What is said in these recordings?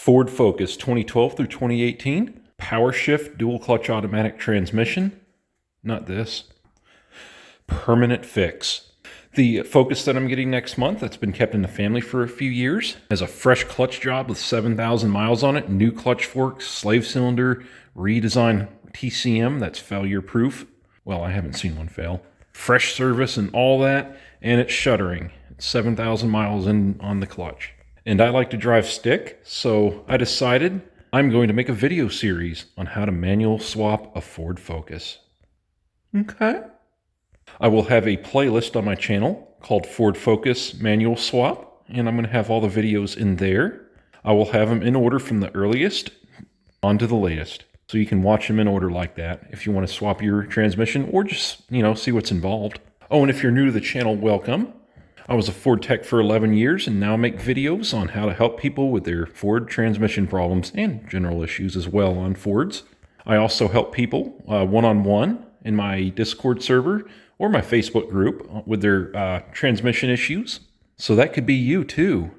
Ford Focus 2012 through 2018. Powershift dual clutch automatic transmission. Not this. Permanent fix. The Focus that I'm getting next month, that's been kept in the family for a few years, has a fresh clutch job with 7,000 miles on it, new clutch forks, slave cylinder, redesigned TCM that's failure proof. Well, I haven't seen one fail. Fresh service and all that, and it's shuttering. It's 7,000 miles in on the clutch. And I like to drive stick, so I decided I'm going to make a video series on how to manual swap a Ford Focus. Okay. I will have a playlist on my channel called Ford Focus Manual Swap, and I'm going to have all the videos in there. I will have them in order from the earliest on to the latest. So you can watch them in order like that if you want to swap your transmission or just, see what's involved. Oh, and if you're new to the channel, welcome. I was a Ford tech for 11 years and now make videos on how to help people with their Ford transmission problems and general issues as well on Fords. I also help people one-on-one in my Discord server or my Facebook group with their transmission issues. So that could be you too.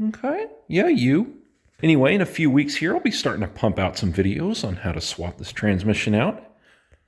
Okay? Yeah, you. Anyway, in a few weeks here, I'll be starting to pump out some videos on how to swap this transmission out.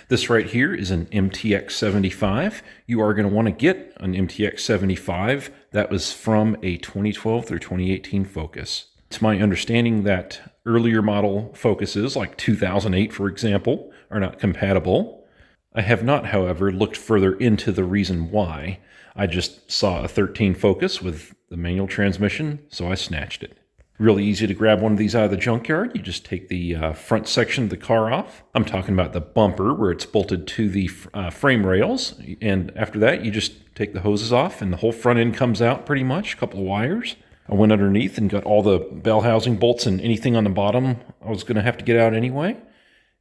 This right here is an MTX75. You are going to want to get an MTX75 that was from a 2012 through 2018 Focus. It's my understanding that earlier model Focuses, like 2008 for example, are not compatible. I have not, however, looked further into the reason why. I just saw a 13 Focus with the manual transmission, so I snatched it. Really easy to grab one of these out of the junkyard. You just take the front section of the car off. I'm talking about the bumper where it's bolted to the frame rails. And after that, you just take the hoses off and the whole front end comes out pretty much, a couple of wires. I went underneath and got all the bell housing bolts and anything on the bottom I was going to have to get out anyway.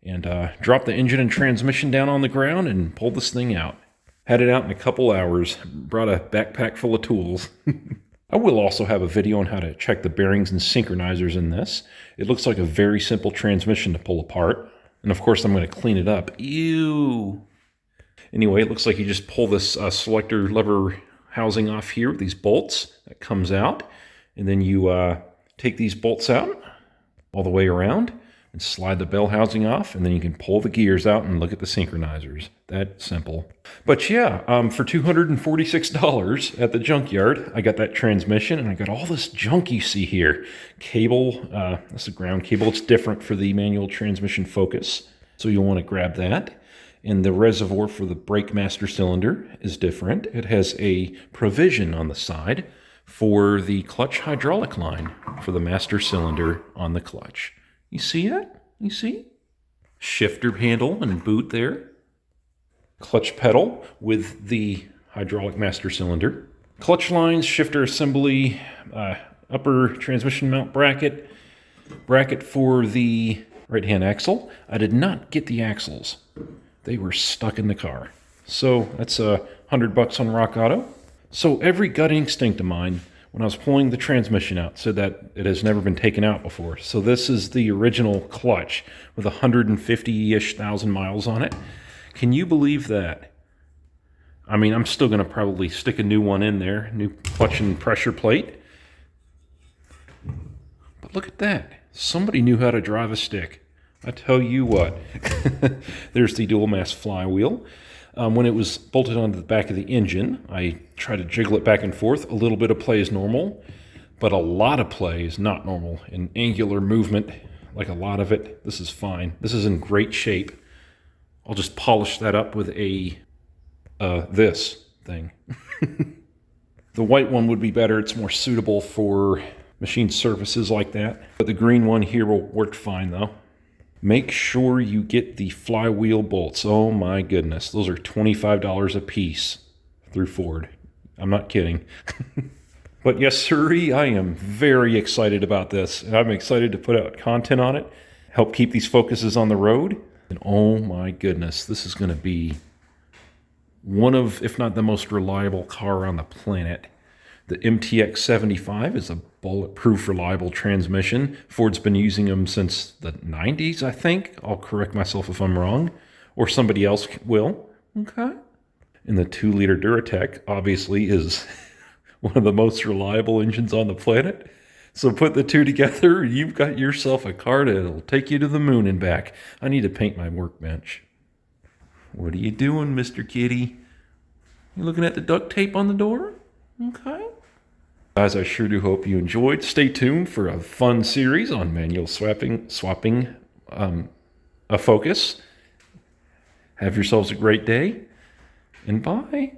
And dropped the engine and transmission down on the ground and pulled this thing out. Had it out in a couple hours. Brought a backpack full of tools. I will also have a video on how to check the bearings and synchronizers in this. It looks like a very simple transmission to pull apart. And of course, I'm going to clean it up. Ew. Anyway, it looks like you just pull this selector lever housing off here with these bolts. That comes out. And then you take these bolts out all the way around and slide the bell housing off. And then you can pull the gears out and look at the synchronizers. That simple. But yeah, for $246 at the junkyard, I got that transmission and I got all this junk you see here. Cable, that's a ground cable. It's different for the manual transmission Focus, so you'll want to grab that. And the reservoir for the brake master cylinder is different. It has a provision on the side for the clutch hydraulic line for the master cylinder on the clutch. You see that? You see? Shifter handle and boot there. Clutch pedal with the hydraulic master cylinder. Clutch lines, shifter assembly, upper transmission mount bracket for the right-hand axle. I did not get the axles. They were stuck in the car. So that's $100 on Rock Auto. So every gut instinct of mine, when I was pulling the transmission out, said that it has never been taken out before. So this is the original clutch with 150-ish thousand miles on it. Can you believe that? I mean, I'm still going to probably stick a new one in there, new clutch and pressure plate. But look at that. Somebody knew how to drive a stick. I tell you what. There's the dual mass flywheel. When it was bolted onto the back of the engine, I tried to jiggle it back and forth. A little bit of play is normal, but a lot of play is not normal. And angular movement, like a lot of it, this is fine. This is in great shape. I'll just polish that up with a this thing. The white one would be better. It's more suitable for machine surfaces like that. But the green one here will work fine though. Make sure you get the flywheel bolts. Oh my goodness. Those are $25 a piece through Ford. I'm not kidding. But yes, sirree, I am very excited about this. And I'm excited to put out content on it. Help keep these Focuses on the road. And oh my goodness, this is going to be one of, if not the most reliable car on the planet. The MTX75 is a bulletproof, reliable transmission. Ford's been using them since the 90s, I think. I'll correct myself if I'm wrong, or somebody else will. Okay. And the 2-liter Duratec, obviously, is one of the most reliable engines on the planet. So put the two together, you've got yourself a car that'll take you to the moon and back. I need to paint my workbench. What are you doing, Mr. Kitty? You looking at the duct tape on the door? Okay. Guys, I sure do hope you enjoyed. Stay tuned for a fun series on manual swapping a focus. Have yourselves a great day, and bye.